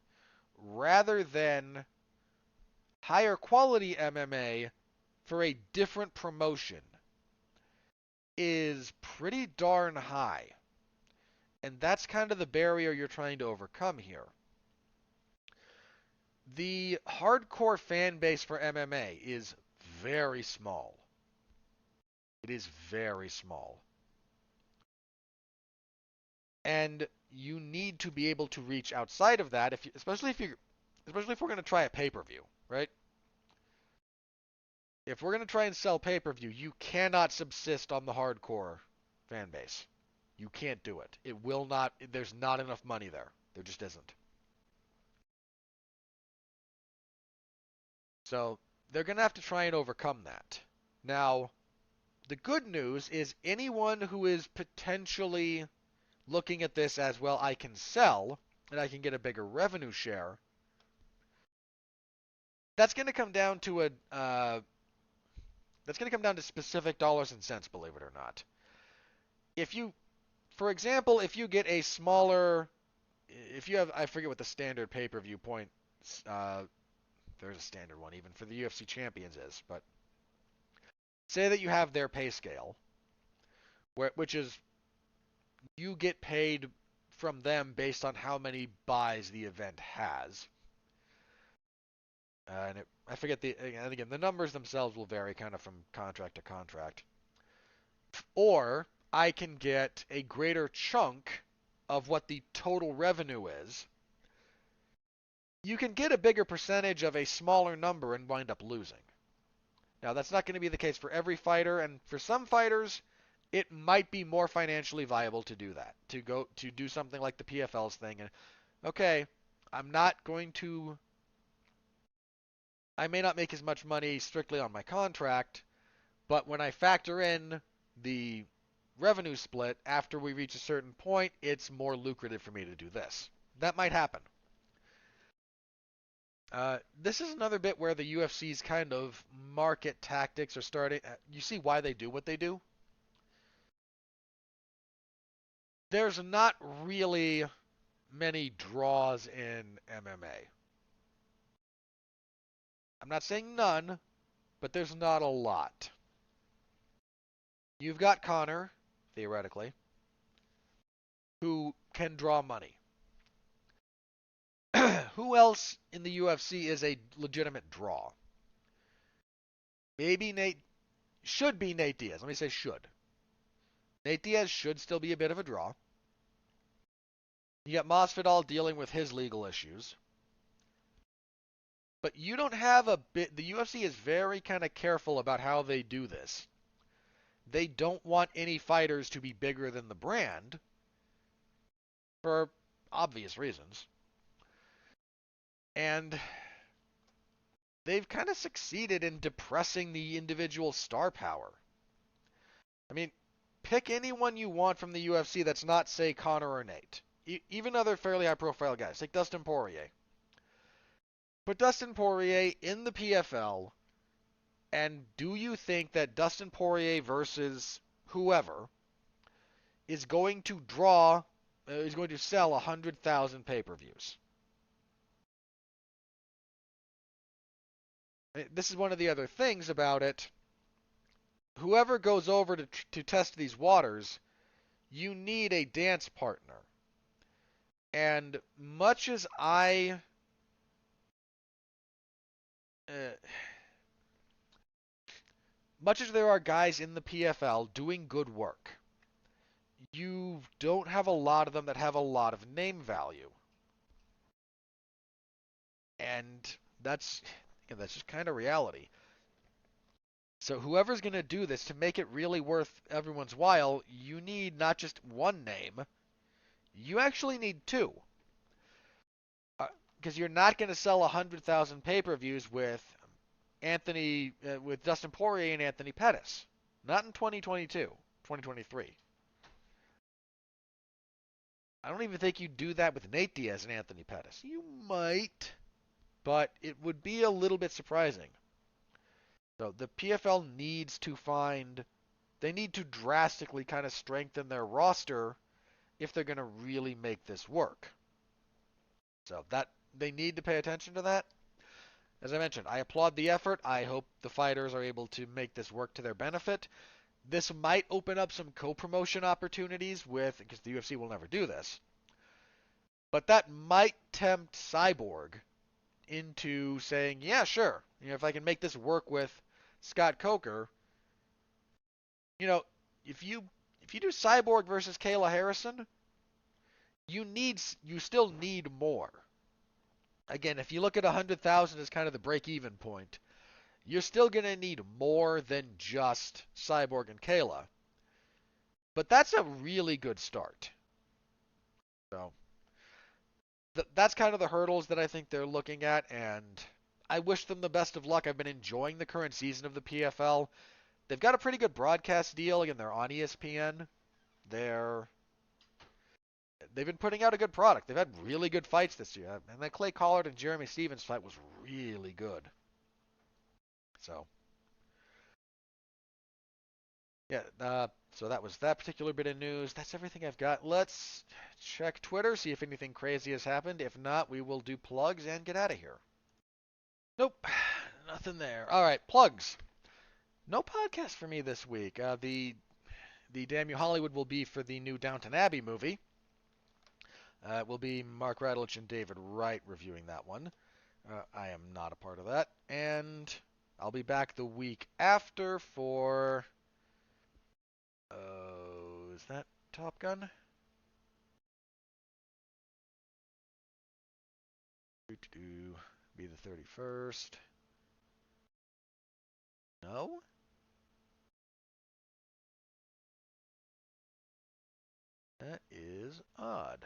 rather than higher quality MMA for a different promotion is pretty darn high. And that's kind of the barrier you're trying to overcome here. The hardcore fan base for MMA is very small. It is very small. And you need to be able to reach outside of that, especially if we're going to try a pay-per-view, right? If we're going to try and sell pay-per-view, you cannot subsist on the hardcore fan base. You can't do it. It will not. There's not enough money there. There just isn't. So they're going to have to try and overcome that. Now, the good news is anyone who is potentially looking at this as, well, I can sell and I can get a bigger revenue share, that's going to come down to specific dollars and cents, believe it or not. If you, for example, if you get a smaller, if you have, I forget what the standard pay-per-view point, there's a standard one even for the UFC champions is, but say that you have their pay scale, which is you get paid from them based on how many buys the event has. I forget and again, the numbers themselves will vary kind of from contract to contract. Or I can get a greater chunk of what the total revenue is. You can get a bigger percentage of a smaller number and wind up losing. Now, that's not going to be the case for every fighter, and for some fighters, it might be more financially viable to do that, to do something like the PFL's thing. And okay, I may not make as much money strictly on my contract, but when I factor in the revenue split after we reach a certain point, it's more lucrative for me to do this. That might happen. This is another bit where the UFC's kind of market tactics are starting. You see why they do what they do? There's not really many draws in MMA. I'm not saying none, but there's not a lot. You've got Conor, theoretically, who can draw money. Who else in the UFC is a legitimate draw? Maybe should be Nate Diaz. Let me say should. Nate Diaz should still be a bit of a draw. You got Masvidal dealing with his legal issues. But you don't have the UFC is very kind of careful about how they do this. They don't want any fighters to be bigger than the brand for obvious reasons. And they've kind of succeeded in depressing the individual star power. I mean, pick anyone you want from the UFC that's not, say, Conor or Nate. Even other fairly high-profile guys, like Dustin Poirier. Put Dustin Poirier in the PFL, and do you think that Dustin Poirier versus whoever is going to sell 100,000 pay-per-views? This is one of the other things about it. Whoever goes over to test these waters, you need a dance partner. And uh, much as there are guys in the PFL doing good work, you don't have a lot of them that have a lot of name value. And that's just kind of reality. So whoever's going to do this, to make it really worth everyone's while, you need not just one name, you actually need two. Because you're not going to sell 100,000 pay-per-views with with Dustin Poirier and Anthony Pettis. Not in 2022, 2023. I don't even think you'd do that with Nate Diaz and Anthony Pettis. You might, but it would be a little bit surprising. So the PFL they need to drastically kind of strengthen their roster if they're going to really make this work. So that they need to pay attention to that. As I mentioned, I applaud the effort. I hope the fighters are able to make this work to their benefit. This might open up some co-promotion opportunities because the UFC will never do this. But that might tempt Cyborg into saying, yeah, sure. If I can make this work with Scott Coker, if you do Cyborg versus Kayla Harrison, you still need more. Again, if you look at 100,000 as kind of the break-even point, you're still going to need more than just Cyborg and Kayla. But that's a really good start. So that's kind of the hurdles that I think they're looking at, and I wish them the best of luck. I've been enjoying the current season of the PFL. They've got a pretty good broadcast deal. Again, they're on ESPN. They've been putting out a good product. They've had really good fights this year. And that Clay Collard and Jeremy Stevens fight was really good. So, yeah, so that was that particular bit of news. That's everything I've got. Let's check Twitter, see if anything crazy has happened. If not, we will do plugs and get out of here. Nope, nothing there. All right, plugs. No podcast for me this week. The Damn You Hollywood will be for the new Downton Abbey movie. It will be Mark Radulich and David Wright reviewing that one. I am not a part of that. And I'll be back the week after for... is that Top Gun? Be the 31st. No? That is odd.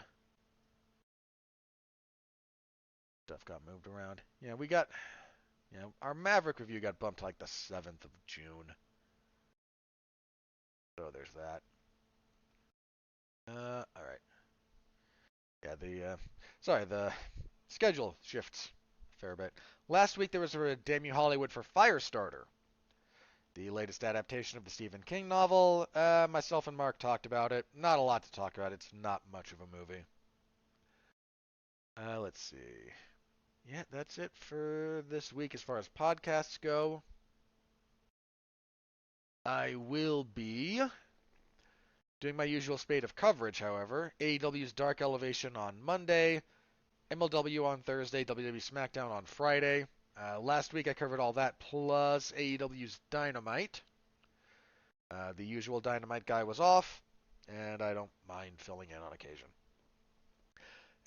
Stuff got moved around. Yeah, our Maverick review got bumped to like the 7th of June. So there's that. Alright. Yeah, the schedule shifts a fair bit. Last week there was a Damn You Hollywood for Firestarter, the latest adaptation of the Stephen King novel. Myself and Mark talked about it. Not a lot to talk about. It's not much of a movie. Let's see. Yeah, that's it for this week as far as podcasts go. I will be doing my usual spate of coverage, however. AEW's Dark Elevation on Monday, MLW on Thursday, WWE SmackDown on Friday. Last week I covered all that, plus AEW's Dynamite. The usual Dynamite guy was off, and I don't mind filling in on occasion.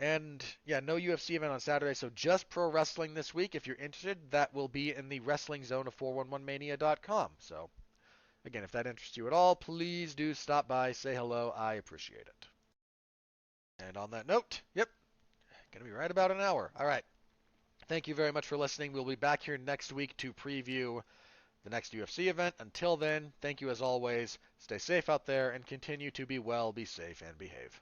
And, yeah, no UFC event on Saturday, so just pro wrestling this week. If you're interested, that will be in the wrestling zone of 411mania.com. So, again, if that interests you at all, please do stop by, say hello. I appreciate it. And on that note, yep, going to be right about an hour. All right. Thank you very much for listening. We'll be back here next week to preview the next UFC event. Until then, thank you as always. Stay safe out there and continue to be well, be safe, and behave.